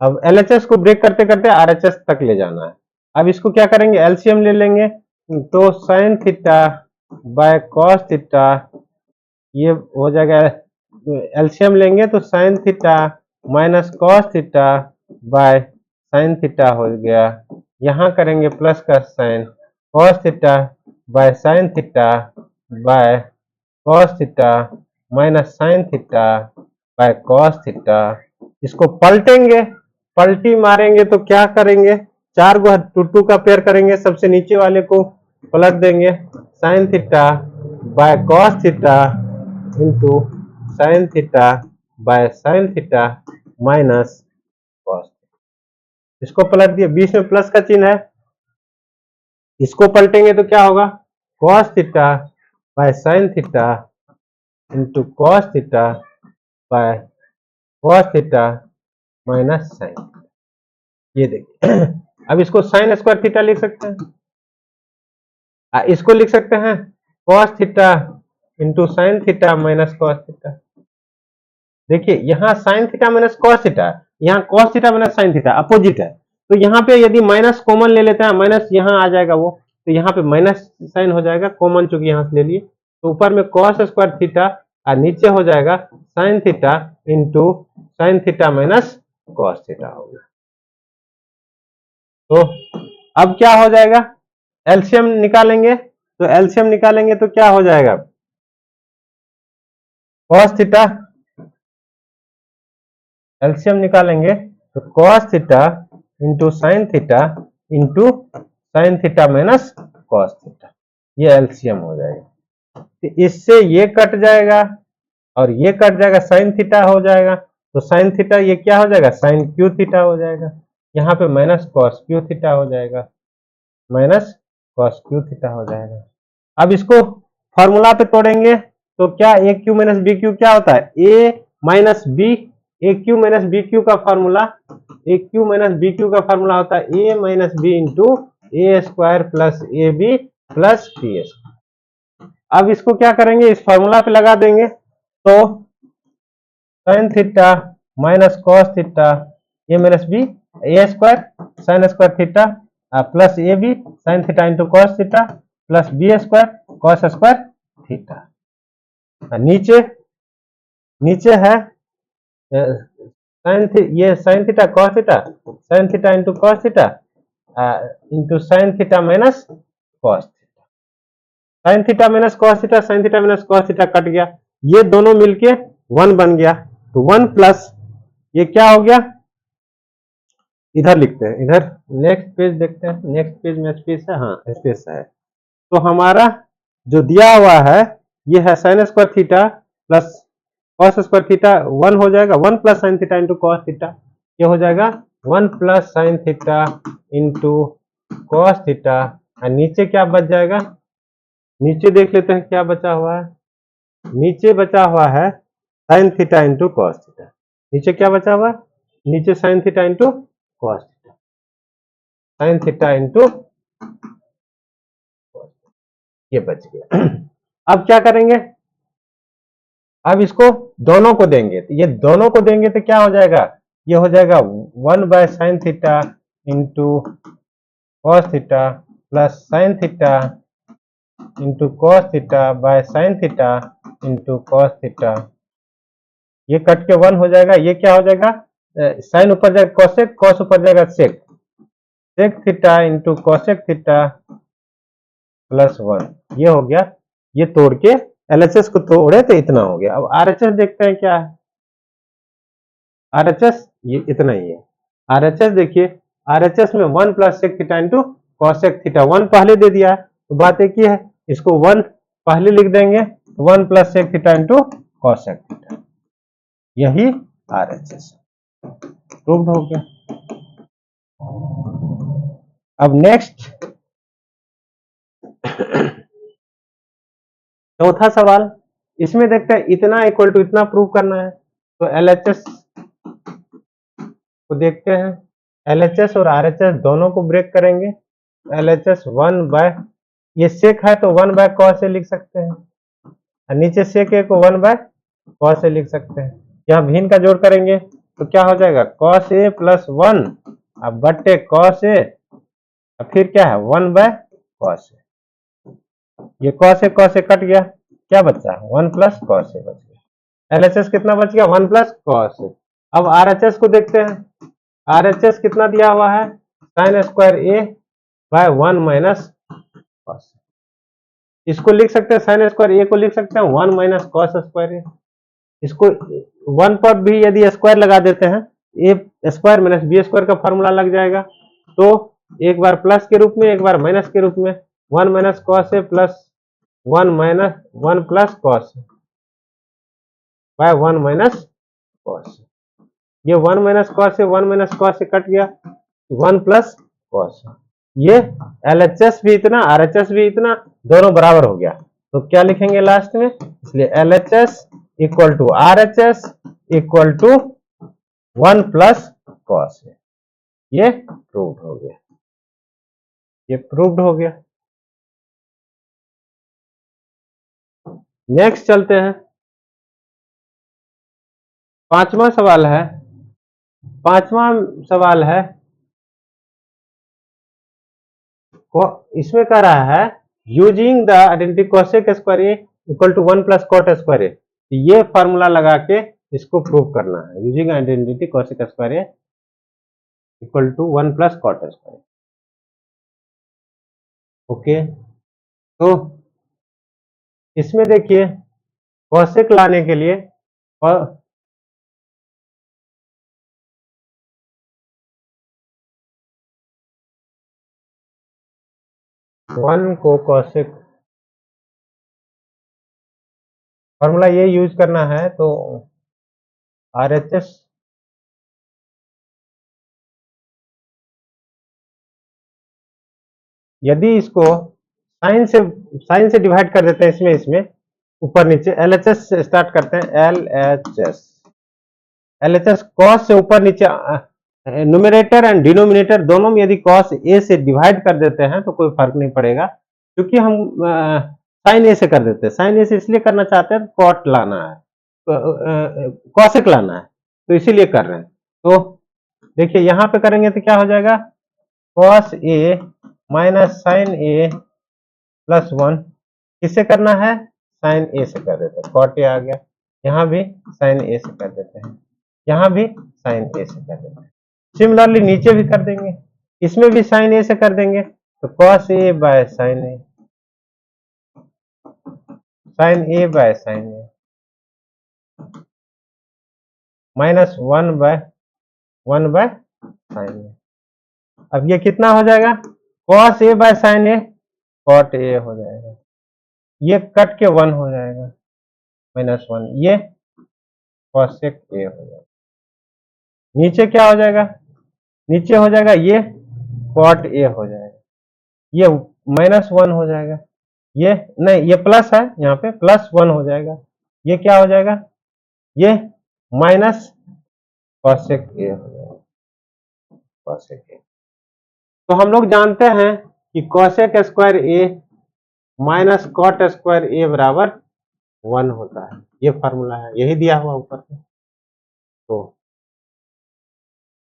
अब एलएचएस को ब्रेक करते करते आरएचएस तक ले जाना है। अब इसको क्या करेंगे, एलसीएम ले लेंगे, तो sine theta by cos theta ये हो जाएगा, एलसीएम लेंगे तो sine theta minus cos theta by sine theta हो गया, यहाँ करेंगे प्लस का sine cos theta by sine theta by cos theta minus sine theta by cos theta, इसको पलटेंगे, पलटी मारेंगे तो क्या करेंगे, 4 को 2 का पेयर करेंगे, सबसे नीचे वाले को पलट देंगे, sine theta by cos theta into sine theta by sine theta minus cos, इसको पलट दिए, बीच में प्लस का चिन्ह है, इसको पलटेंगे तो क्या होगा cos theta by sine theta into cos theta by cos theta minus sine, ये देखिए। अब इसको साइन स्क्वायर थीटा लिख सकते हैं, इसको लिख सकते हैं cos theta into sine theta minus cos theta, देखिए यहाँ sine theta minus cos theta, यहाँ cos theta minus sine theta opposite है, तो यहाँ पे यदि माइनस कॉमन ले लेते हैं, माइनस यहाँ आ जाएगा वो, तो यहाँ पे माइनस साइन हो जाएगा कॉमन, चूंकि यहाँ से ले लिए, तो ऊपर में कॉस स्क्वायर थीटा और नीचे हो जाएगा sign theta into sine theta minus cos theta हो गया। तो अब क्या हो जाएगा, एलसीएम निकालेंगे, तो एलसीएम निकालेंगे तो क्या हो जाएगा, कॉस थीटा, एलसीएम निकालेंगे तो cos theta into sine theta into sine theta minus cos theta, ये एलसीएम हो जाएगा। तो इससे ये कट जाएगा और ये कट जाएगा, साइन थीटा हो जाएगा, तो साइन थीटा ये क्या हो जाएगा, साइन क्यू थीटा हो जाएगा, यहाँ पे माइनस कॉस क्यू थीटा हो जाएगा, माइनस कॉस क्यू थीटा हो जाएगा। अब इसको फॉर्मूला पे तोड़ेंगे तो क्या, A cube minus B cube क्या होता है, A minus B, A cube minus B cube का formula, A cube minus B cube का फॉर्मूला होता है A minus B into A square plus A B plus B S. अब इसको क्या करेंगे, इस फॉर्मूला पे लगा देंगे, तो sine theta minus cos theta A minus B, A square sine square theta plus A B sine theta into cos theta plus B square cos square theta. नीचे नीचे है ये sine theta cos theta, sine theta into cos theta into sine theta minus cos theta, sine theta minus cos theta, sine theta minus cos theta cut गया, ये दोनों मिलके 1 बन गया, तो 1 प्लस ये क्या हो गया, इधर लिखते हैं, इधर नेक्स्ट पेज देखते हैं, नेक्स्ट पेज में स्पेस है, हाँ स्पेस है, तो हमारा जो दिया हुआ है ये है sine square theta plus cos square theta 1 हो जाएगा, 1 plus sign theta into cos theta, ये हो जाएगा 1 plus sign theta into cos theta, और नीचे क्या बच जाएगा, नीचे देख लेते हैं क्या बचा हुआ है, नीचे बचा हुआ है sine theta into cos theta, नीचे क्या बचा हुआ है, नीचे sign theta into cos theta, sine theta into ये बच गया। अब क्या करेंगे, अब इसको दोनों को देंगे, तो ये दोनों को देंगे तो क्या हो जाएगा, ये हो जाएगा 1 by sine theta into cos theta plus sign theta into cos theta by sine theta into cos theta, ये कट के 1 हो जाएगा, ये क्या हो जाएगा, साइन ऊपर जाएगा कॉसेक, कॉस ऊपर जाएगा sec, sec theta into cosec theta plus 1, ये हो गया, ये तोड़ के एलएचएस को तोड़े तो इतना हो गया। अब आरएचएस देखते हैं क्या है, आरएचएस ये इतना ही है, आरएचएस देखिए, आरएचएस में 1 plus sec theta into cosec theta, 1 पहले दे दिया है, तो बात एक ही है, इसको 1 पहले लिख देंगे, 1 plus sec theta into cosec theta, यही आरएचएस प्रूव्ड हो गया। अब नेक्स्ट चौथा सवाल, इसमें देखते हैं इतना इक्वल टू इतना प्रूव करना है, तो एलएचएस को देखते हैं, एलएचएस और आरएचएस दोनों को ब्रेक करेंगे, एलएचएस 1 बाय, ये सेक है तो 1 बाय कॉस ए लिख सकते हैं, और नीचे सेक ए को 1 बाय कॉस ए लिख सकते हैं, यहाँ भिन्न का जोड़ करेंगे तो क्या हो जाएगा, कॉस ए प्लस 1 अब बट्टे कॉस ए, फिर क्या है 1 बाय कॉस ए, ये कॉस ए कट गया, क्या बचा 1 प्लस कॉस ए बच गया, एलएचएस कितना बच गया 1 प्लस कॉस ए। अब आरएचएस को देखते हैं, आरएचएस कितना दिया हुआ है, sine square A by 1 minus cos, इसको लिख सकते हैं, साइन स्क्वायर ए को लिख सकते हैं 1 माइनस कॉस स्क्वायर ए, इसको 1 पर भी यदि स्क्वायर लगा देते हैं, ए स्क्वायर माइनस बी स्क्वायर का फॉर्मूला लग जाएगा, तो एक बार प्लस के रूप में एक बार माइनस के रूप में, 1 माइनस कॉस ए plus 1 minus 1 plus cos bye 1 minus cos, ये 1 माइनस कॉस से 1 माइनस कॉस से कट गया, 1 प्लस कॉस, ये एलएचएस भी इतना आरएचएस भी इतना, दोनों बराबर हो गया, तो क्या लिखेंगे लास्ट में, इसलिए LHS equal to RHS equal to 1 plus cos, ये प्रूव्ड हो गया, ये प्रूव्ड हो गया। नेक्स्ट चलते हैं, पांचवा सवाल है, पांचवा सवाल है, इसमें कह रहा है using the identity cosec square A equal to 1 plus cot square A. ये फॉर्मूला लगा के इसको प्रूव करना है, using identity cosec square A equal to 1 plus cot square. Okay, तो इसमें देखिए cosec लाने के लिए और 1 को cosec फॉर्मूला ये यूज करना है, तो RHS यदि इसको साइन से डिवाइड कर देते हैं, इसमें इसमें ऊपर नीचे LHS से स्टार्ट करते हैं, LHS cos से ऊपर नीचे न्यूमरेटर एंड डिनोमिनेटर दोनों में यदि cos a से डिवाइड कर देते हैं तो कोई फर्क नहीं पड़ेगा, क्योंकि हम साइन ए से कर देते हैं। साइन ए से इसलिए करना चाहते हैं कॉट लाना है, कॉसेक लाना है, तो इसीलिए कर रहे हैं। तो देखिए यहां पे करेंगे तो क्या हो जाएगा, cos a minus sine A plus 1, किससे करना है, साइन ए से कर देते हैं, कॉट ए आ गया, यहाँ भी साइन ए से कर देते हैं, यहाँ भी साइन ए से कर देते हैं। सिमिलरली नीचे भी कर देंगे, इसमें भी साइन ए से कर देंगे, तो cos a by sine A, sine A by sine A minus 1 by sine A. अब ये कितना हो जाएगा, cos a by sine A cot a हो जाएगा, ये कट के 1 हो जाएगा, माइनस 1, ये cosec a हो जाएगा। नीचे क्या हो जाएगा, नीचे हो जाएगा ये cot a हो जाएगा, ये माइनस 1 हो जाएगा, ये नहीं, ये प्लस है, यहाँ पे प्लस 1 हो जाएगा, ये क्या हो जाएगा, ये माइनस cosec a हो जाएगा, cosec a। तो हम लोग जानते हैं कि cosec square a minus cot square A बराबर 1 होता है, ये फॉर्मूला है, यही दिया हुआ ऊपर पे। तो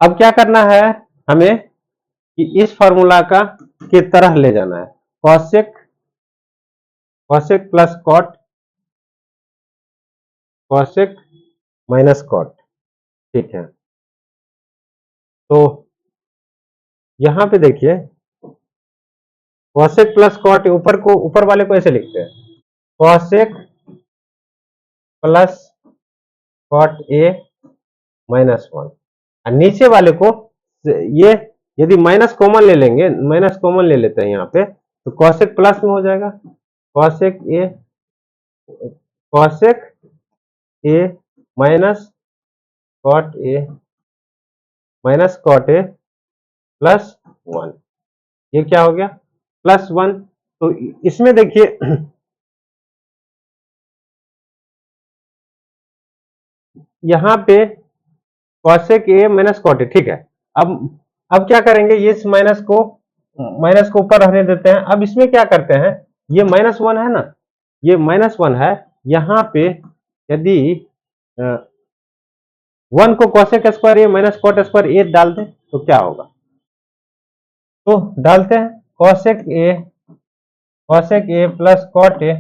अब क्या करना है हमें कि इस फॉर्मूला का की तरह ले जाना है, cosec plus cot, cosec minus cot, ठीक है। तो यहां पे देखिए cosec प्लस कॉट, ऊपर वाले को ऐसे लिखते हैं, cosec plus cot A minus 1, और नीचे वाले को ये यदि माइनस कॉमन ले लेंगे, माइनस कॉमन ले लेते हैं यहाँ पे, तो cosec प्लस में हो जाएगा, cosec A minus cot A minus cot A plus 1, ये क्या हो गया, प्लस 1। तो इसमें देखिए यहाँ पे cosec a minus cot A, ठीक है। अब क्या करेंगे, ये इस माइनस को ऊपर रहने देते हैं। अब इसमें क्या करते हैं, ये माइनस 1 है ना, ये माइनस 1 है, यहाँ पे यदि 1 को cosec square A minus cot square ए डाल दें तो क्या होगा, तो डालते हैं cosec a plus cot A,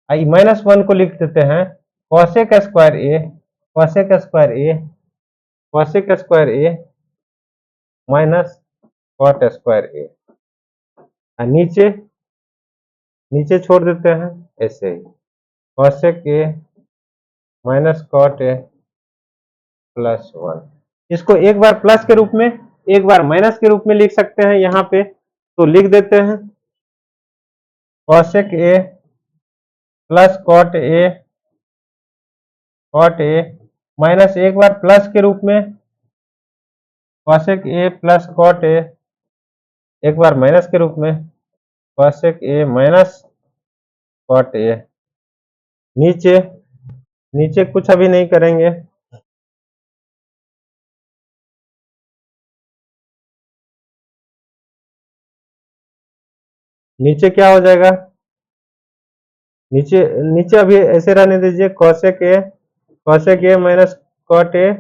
minus 1 को लिख देते हैं cosec square A minus cot square A, नीचे छोड़ देते हैं ऐसे ही, cosec a minus cot A plus 1। इसको एक बार प्लस के रूप में एक बार माइनस के रूप में लिख सकते हैं, यहाँ पे तो लिख देते हैं cosec a plus cot A minus एक बार प्लस के रूप में cosec a plus cot A, एक बार माइनस के रूप में cosec a minus cot A. नीचे कुछ अभी नहीं करेंगे, नीचे क्या हो जाएगा, नीचे अभी ऐसे रहने दीजिए, cosec a minus cot A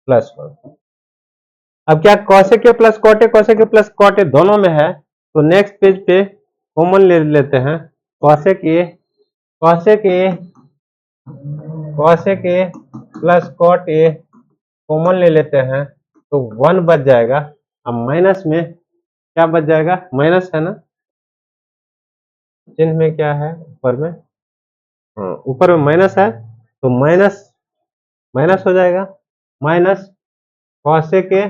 plus 1। अब क्या cosec A plus cot A, cosec A plus cot A दोनों में है, तो नेक्स्ट पेज पे कॉमन ले लेते हैं। Cosec A cosec A cosec A plus cot A common ले लेते हैं, तो 1 बच जाएगा। अब माइनस में क्या बच जाएगा, माइनस है ना, चिन्ह में क्या है ऊपर में, हाँ ऊपर में माइनस है, तो माइनस माइनस हो जाएगा, माइनस कॉसेक ए।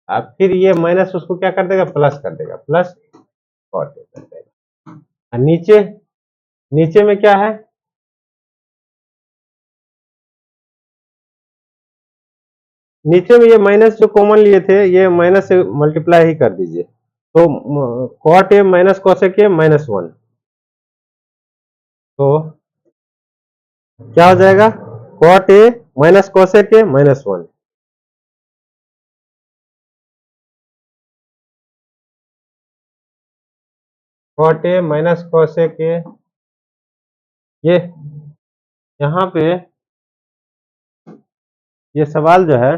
अब फिर ये माइनस उसको क्या कर देगा, प्लस कर देगा, प्लस कॉट ए कर देगा। और नीचे नीचे में क्या है, नीचे में ये माइनस जो कॉमन लिए थे, ये माइनस से मल्टीप्लाई ही कर दीजिए, तो cot A minus cosec A minus 1, तो क्या हो जाएगा, cot A minus cosec A minus 1। Cot A minus cosec A, ये यहाँ पे ये सवाल जो है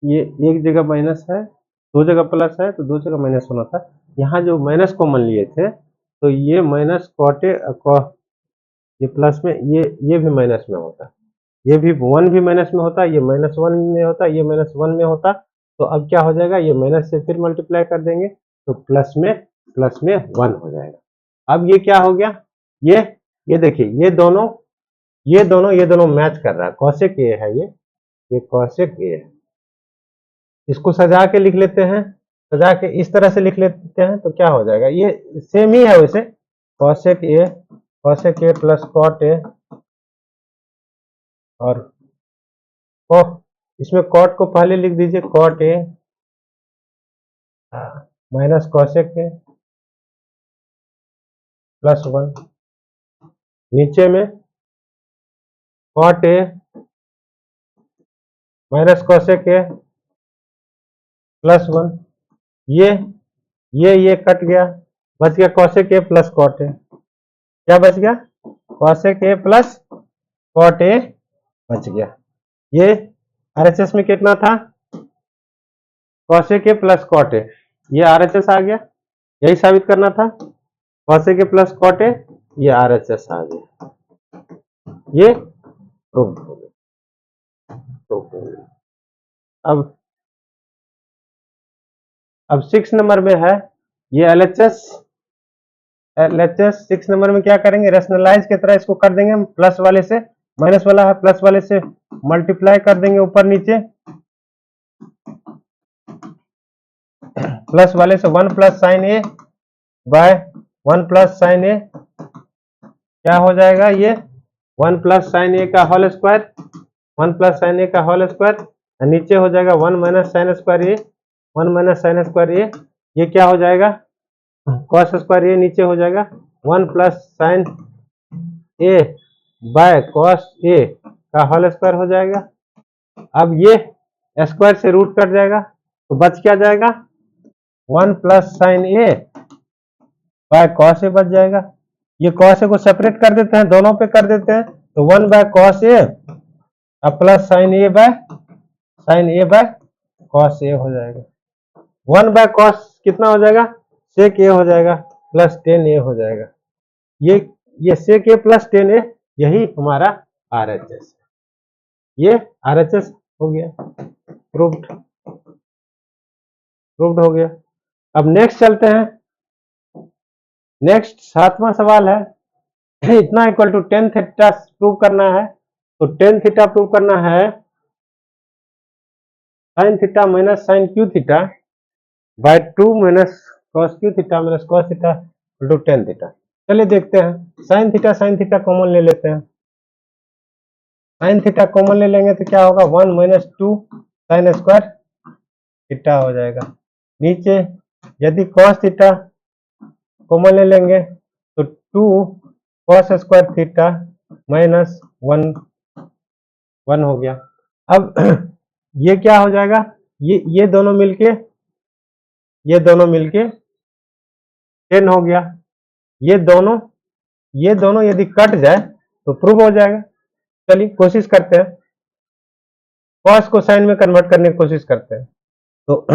ये एक जगह माइनस है, दो जगह प्लस है, तो दो जगह माइनस होना था। यहाँ जो माइनस कॉमन लिए थे, तो ये माइनस कॉट ए ये प्लस में, ये भी माइनस में होता, ये भी 1 भी माइनस में होता, ये माइनस 1 में होता, ये माइनस 1 में होता। तो अब क्या हो जाएगा, ये माइनस से फिर मल्टीप्लाई कर देंगे, तो प्लस में 1 हो जाएगा। अब ये क्या हो गया, ये देखिए, ये दोनों मैच कर रहा है, कॉसेक ए है ये कॉसेक ए है। इसको सजा के लिख लेते हैं, सजा के इस तरह से लिख लेते हैं, तो क्या हो जाएगा, ये सेम ही है वैसे, cosec A plus cot A, और इसमें कॉट को पहले लिख दीजिए, cot A minus cosec A plus 1, नीचे में cot A minus cosec A plus 1, ये कट गया, बच गया cosec A plus cot A. क्या बच गया, cosec A plus cot A बच गया। ये आरएचएस में कितना था, cosec A plus cot A, ये आरएचएस आ गया, यही साबित करना था, cosec A plus cot A, ये आरएचएस आ गया, ये प्रूव हो गया। अब 6 नंबर में है ये एलएचएस 6 नंबर में क्या करेंगे, रेशनलाइज की तरह इसको कर देंगे, प्लस वाले से माइनस वाला है, प्लस वाले से मल्टीप्लाई कर देंगे ऊपर नीचे, प्लस वाले से 1 plus sine A by 1 plus sine ए, क्या हो जाएगा, ये 1 प्लस साइन ए का होल स्क्वायर, 1 प्लस साइन ए का होल स्क्वायर, नीचे हो जाएगा 1 minus sine square A, 1 minus sine square A, ये क्या हो जाएगा, कॉस स्क्वायर ए नीचे हो जाएगा, 1 plus sine A by cos A का होल स्क्वायर हो जाएगा। अब ये स्क्वायर से रूट कट जाएगा, तो बच क्या जाएगा, 1 plus sine A by cos A बच जाएगा। ये कॉस ए को सेपरेट कर देते हैं, दोनों पे कर देते हैं, तो 1 बाय कॉस ए अब plus sine A by cos A हो जाएगा। 1 बाय कॉस कितना हो जाएगा, सेक ए हो जाएगा, प्लस 10 ए हो जाएगा। ये सेक ए प्लस 10 ए, यही हमारा आरएचएस, ये आरएचएस हो गया, प्रूव्ड हो गया। अब नेक्स्ट चलते हैं, नेक्स्ट 7वां सवाल है, इतना equal to tan theta prove करना है, तो टेन थीटा प्रूव करना है, sine theta minus sine cube theta by 2 minus cos cube theta minus cos theta to tan theta. चलिए देखते हैं, साइन थीटा कॉमन ले लेते हैं, साइन थीटा कॉमन ले लेंगे तो क्या होगा, 1 माइनस 2 साइन स्क्वायर थीटा हो जाएगा। नीचे यदि कॉस थीटा कॉमन ले लेंगे तो 2 कॉस स्क्वायर थीटा माइनस 1 हो गया। अब ये क्या हो जाएगा, ये दोनों मिलके 10 हो गया। ये दोनों यदि कट जाए तो प्रूव हो जाएगा। चलिए कोशिश करते हैं, कॉस को साइन में कन्वर्ट करने की कोशिश करते हैं। तो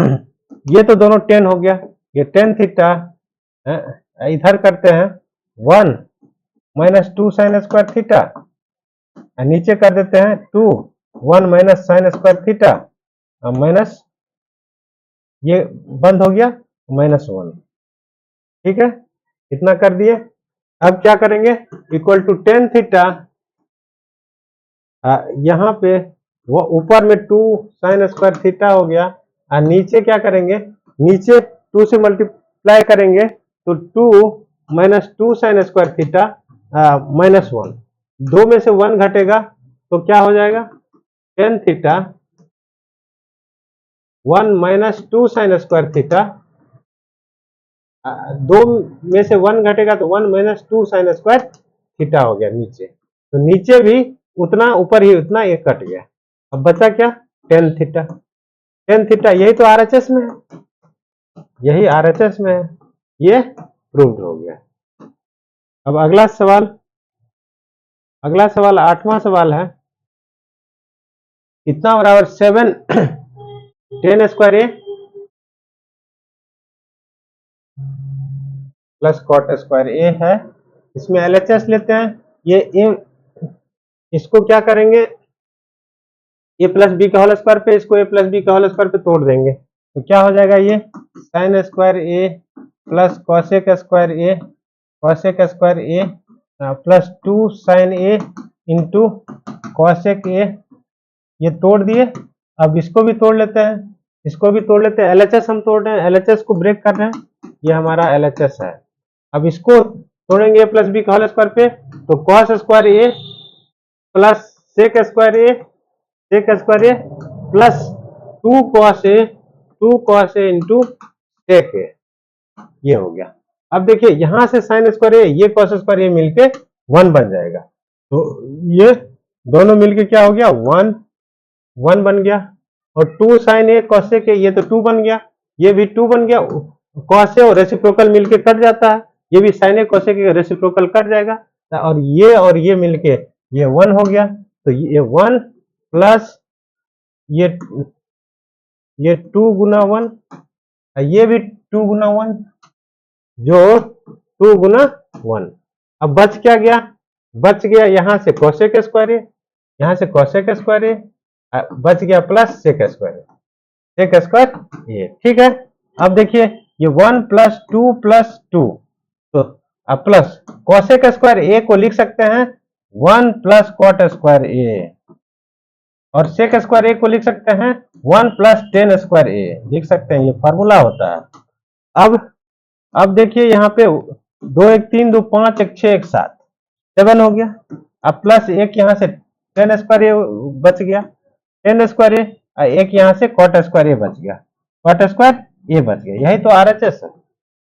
ये तो दोनों 10 हो गया, ये 10 थीटा इधर करते हैं 1 माइनस 2 साइन स्क्वायर थीटा, नीचे कर देते हैं 2 1 minus sine square theta, minus ये बंद हो गया -1। ठीक है, इतना कर दिए। अब क्या करेंगे, इक्वल टू 10 थीटा, यहाँ पे वो ऊपर में 2 साइन स्क्वायर थीटा हो गया, और नीचे क्या करेंगे, नीचे 2 से मल्टीप्लाई करेंगे तो 2 माइनस 2 साइन स्क्वायर थीटा -1, 2 में से 1 घटेगा तो क्या हो जाएगा, 10 theta 1 minus 2 sign square theta, 2 में से 1 घटेगा तो 1 माइनस 2 साइन स्क्वायर थीटा हो गया नीचे। तो नीचे भी उतना, ऊपर ही उतना, ये कट गया। अब बचा क्या, 10 थीटा। 10 थीटा यही तो आरएचएस में है, यही आरएचएस में है, ये प्रूव्ड हो गया। अब अगला सवाल 8वां सवाल है, कितना बराबर 7 10 square A plus cot square ए है। इसमें एलएचएस लेते हैं, ये ए, इसको क्या करेंगे, ए प्लस बी का होल स्क्वायर पे, इसको ए प्लस बी का होल स्क्वायर पे तोड़ देंगे तो क्या हो जाएगा, ये sine square A plus cosec square A, cosec square A plus 2 sine A into cosec A, ये तोड़ दिए। अब इसको भी तोड़ लेते हैं, इसको भी तोड़ लेते हैं, एलएचएस हम तोड़ रहे हैं, एलएचएस को ब्रेक कर रहे हैं, ये हमारा एलएचएस है। अब इसको तोड़ेंगे ए प्लस बी का होल स्क्वायर पे, तो cos square A plus sec square A, sec square A plus 2 cos A into sec ए, ये हो गया। अब देखिए यहां से साइन स्क्वायर ए, ये कॉस स्क्वायर ए मिलके 1 बन जाएगा, तो ये दोनों मिलके क्या हो गया, 1 बन गया। और 2 साइन ए कॉसेक ए, ये तो 2 बन गया, ये भी 2 बन गया। कॉस ए और रेसिप्रोकल मिलके कट जाता है, ये भी sine A cosec A reciprocal cut जाएगा, और ये मिलके ये 1 हो गया। तो ये 1 प्लस ये 2 गुना 1, ये भी 2 गुना 1, जो 2 गुना 1। अब बच क्या गया, बच गया यहाँ से कोसेक स्क्वायर ए, यहाँ से कोसेक स्क्वायर ए, बच गया plus sec square A, sec square A. ठीक है, अब देखिए ये 1 प्लस 2 प्लस 2, तो अब प्लस कोसेक स्क्वायर ए को लिख सकते हैं 1 प्लस कॉट स्क्वायर ए, और सेक स्क्वायर ए को लिख सकते हैं 1 प्लस टेन स्क्वायर ए, लिख सकते हैं, ये फार्मूला होता है। अब देखिए यहाँ पे 2 1 3 2 5 1 6 1 7 7 हो गया। अब प्लस एक यहाँ से टेन स्क्वायर ए बच गया, टेन स्क्वायर ए, एक यहाँ से कॉट स्क्वायर ए बच गया, कॉट स्क्वायर ए बच गया। यही तो आरएचएस है,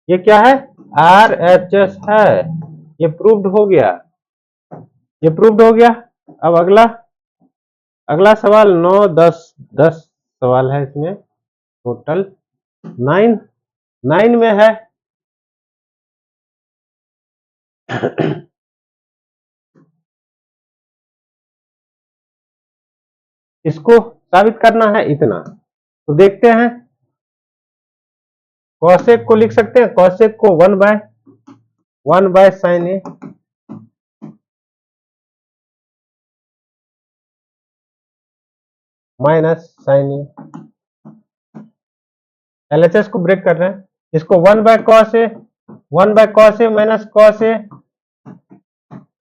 ये क्या है, आरएचएस है, ये प्रूव्ड हो गया, ये प्रूव्ड हो गया। अब अगला सवाल 9 10 सवाल है, इसमें टोटल 9 में है इसको साबित करना है इतना, तो देखते हैं। कॉसेक को लिख सकते हैं, कॉसेक को 1 by sine A minus sine A, LHS को ब्रेक कर रहे हैं, इसको 1 by cos A minus cos A,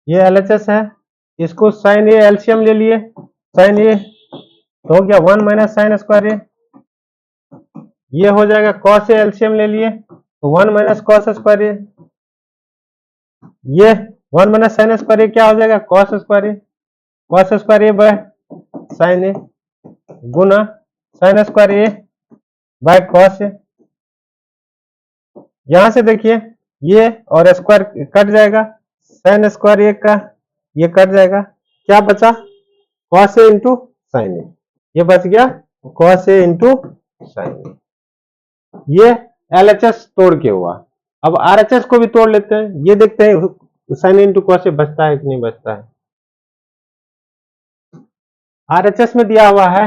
ये एलएचएस है। इसको साइन ए एलसीएम ले लिए, साइन ए तो हो गया 1 माइनस साइन स्क्वायर ए, ये हो जाएगा कॉस ए एलसीएम ले लिए तो 1 माइनस कॉस स्क्वायर ए, ये 1 माइनस साइन स्क्वायर ए क्या हो जाएगा, cos square A by sine A गुना sine square A by cos A. यहां से देखिए ये और स्क्वायर कट जाएगा, साइन स्क्वायर ए का ये कट जाएगा, क्या बचा, cos A into sine A, ये बच गया cos A into sine A. ये एलएचएस तोड़ के हुआ, अब आरएचएस को भी तोड़ लेते हैं, ये देखते हैं साइन इंटू कॉस ए बचता है कि नहीं बचता है। आरएचएस में दिया हुआ है,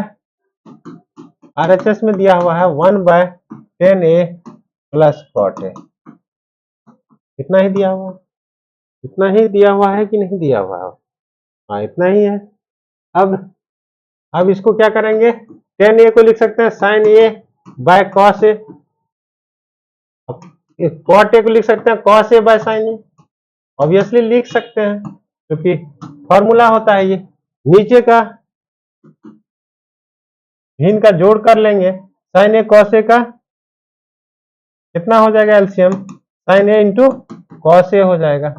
आरएचएस में दिया हुआ है 1/10a प्लस कॉट ए। इतना ही दिया हुआ, इतना ही दिया हुआ है कि नहीं दिया हुआ है? हाँ इतना ही है। अब इसको क्या करेंगे, 10a को लिख सकते हैं sine A by cos A, cot A को लिख सकते हैं cos A by sine A. Obviously लिख सकते हैं क्योंकि फॉर्मूला होता है ये। नीचे का इनका जोड़ कर लेंगे, साइन ए कॉस ए का कितना हो जाएगा LCM, sine A into cos A हो जाएगा।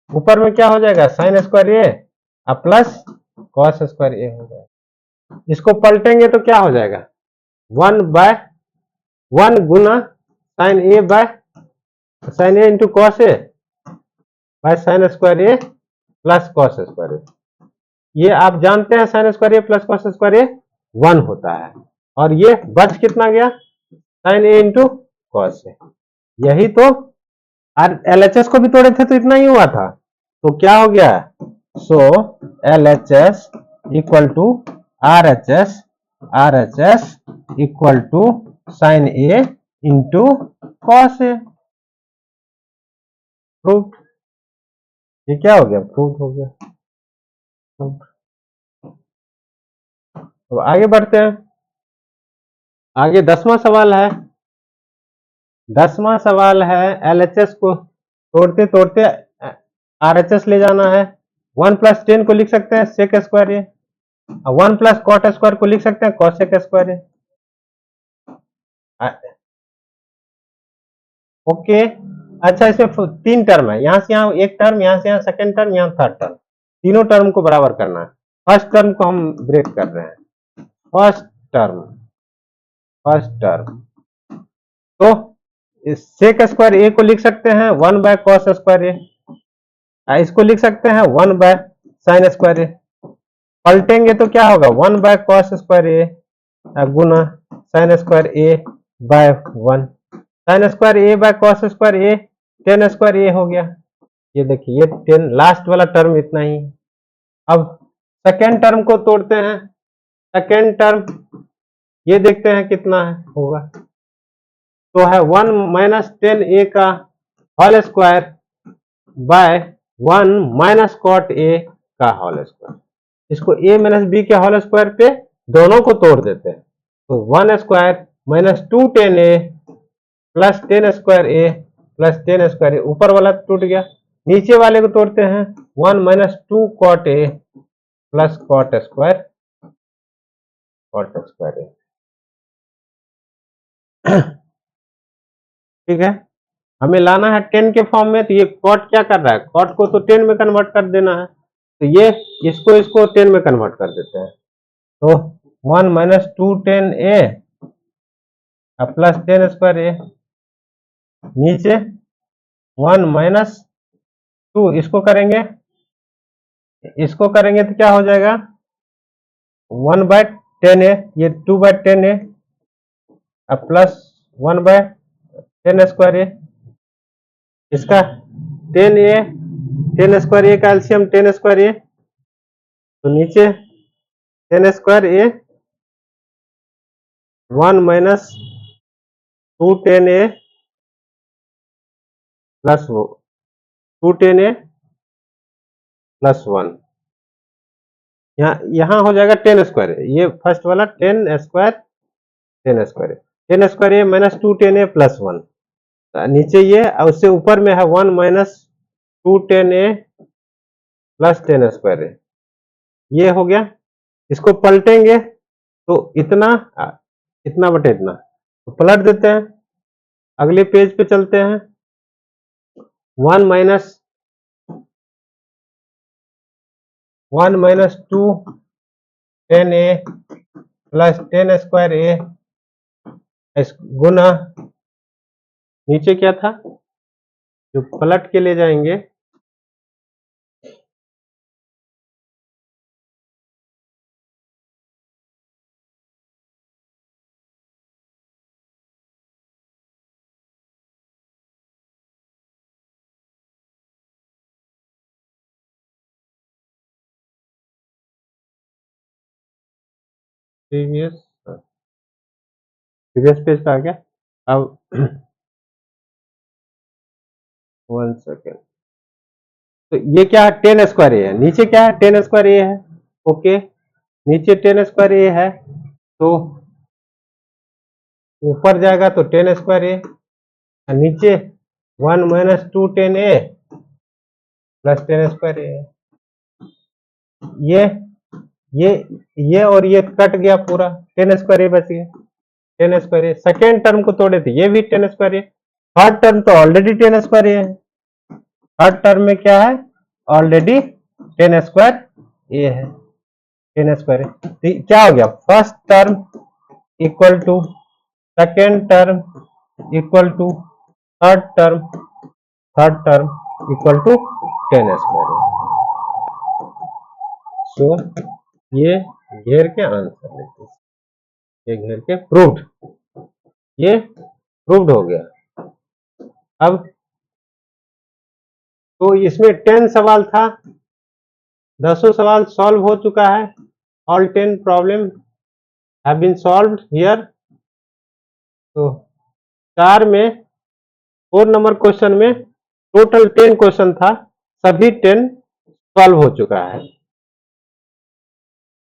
ऊपर में क्या हो जाएगा, sine square A plus cos square A हो जाएगा। इसको पलटेंगे तो क्या हो जाएगा, 1/1 गुना sine A by sine A into cos A by sine square A plus cos square A. ये आप जानते हैं sine square A plus cos square A 1 होता है, और ये बच कितना गया, साइन ए इंटू कॉस ए। यही तो एलएचएस को भी तोड़े थे तो इतना ही हुआ था, तो क्या हो गया, so LHS equal to RHS, RHS equal to sine A into cos A. Proof, ये क्या हो गया, प्रूफ हो गया। तो आगे बढ़ते हैं, आगे 10वां सवाल है। 10वां सवाल है, एलएचएस को तोड़ते तोड़ते आरएचएस ले जाना है। 1+10 को लिख सकते हैं sec square A, 1 plus cot square को लिख सकते हैं कॉसेक स्क्वायर ए। ओके, अच्छा इसमें 3 टर्म है, यहां से यहां एक टर्म, यहां से यहां सेकेंड टर्म, यहां थर्ड टर्म, तीनों टर्म को बराबर करना है। फर्स्ट टर्म को हम ब्रेक कर रहे हैं, फर्स्ट टर्म, फर्स्ट टर्म तो सेक स्क्वायर ए को लिख सकते हैं 1/कॉस स्क्वायर ए, इसको लिख सकते हैं 1/साइन स्क्वायर ए। पलटेंगे तो क्या होगा, 1/कॉस स्क्वायर ए गुना sine square A by 1, sine square A by cos square A, tan square A हो गया। ये देखिए ये 10 लास्ट वाला टर्म इतना ही। अब सेकेंड टर्म को तोड़ते हैं, सेकेंड टर्म ये देखते हैं कितना है होगा, तो है 1-10a का whole square by 1 cot A का होल स्क्वायर। इसको a - b के होल स्क्वायर पे दोनों को तोड़ देते हैं, तो 1 square minus 210a plus 10 square A plus 10 square A, ऊपर वाला टूट गया। नीचे वाले को तोड़ते हैं, 1 - 2 cot A plus cot square, cot square A. ठीक है, हमें लाना है 10 के फॉर्म में, तो ये कॉट क्या कर रहा है, कॉट को तो 10 में कन्वर्ट कर देना है, तो ये इसको 10 में कन्वर्ट कर देते हैं, तो 1 - 210a प्लस 10 स्क्वायर ए, नीचे 1 - 2, इसको करेंगे तो क्या हो जाएगा, 1/10a, ये 2/10a प्लस 1/10 स्क्वायर ए, इसका 10a, 10 स्क्वायर ए का एलसीएम 10 स्क्वायर ए, तो नीचे 10 square A 1 - 210a plus 210a plus 1, यहाँ हो जाएगा 10 स्क्वायर, ये फर्स्ट वाला 10 square, 10 square, 10 square A minus 210a plus 1, नीचे ये, उससे ऊपर में है 1 - 210a प्लस 10 स्क्वायर ए, ये हो गया। इसको पलटेंगे तो इतना इतना बटे इतना, तो पलट देते हैं, अगले पेज पे चलते हैं। 1 - 210a प्लस 10 स्क्वायर ए गुना, नीचे क्या था जो पलट के ले जाएंगे, प्रीवियस पेज पे आ गया। अब 1 सेकेंड। तो ये क्या है, 10 स्क्वायर ए है, नीचे क्या है 10 स्क्वायर ए है। ओके, नीचे 10 स्क्वायर ए है, तो ऊपर जाएगा तो 10 स्क्वायर ए, नीचे 1 minus 2 10 A plus 10 square A. ये ये और ये कट गया पूरा, 10 स्क्वायर ए बच गया, 10 स्क्वायर ए। सेकेंड टर्म को तोड़े थे, ये भी 10 स्क्वायर ए। थर्ड टर्म तो ऑलरेडी 10 स्क्वायर ए है। थर्ड टर्म में क्या है, ऑलरेडी 10 स्क्वायर ए है, 10 स्क्वायर ए। तो क्या हो गया, first term equal to second term equal to third term equal to 10 square A. So ये घेर के आंसर लेते हैं, ये घेर के प्रूव्ड, ये प्रूव्ड हो गया। अब तो इसमें 10 सवाल था, 10 सवाल सॉल्व हो चुका है। All 10 problem have been solved here. तो 4 नंबर क्वेश्चन में टोटल 10 क्वेश्चन था, सभी 10 सॉल्व हो चुका है।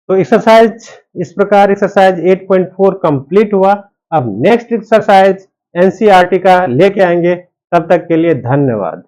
तो एक्सरसाइज इस प्रकार एक्सरसाइज 8.4 कंप्लीट हुआ। अब नेक्स्ट एक्सरसाइज एनसीईआरटी का लेके आएंगे, तब तक के लिए धन्यवाद।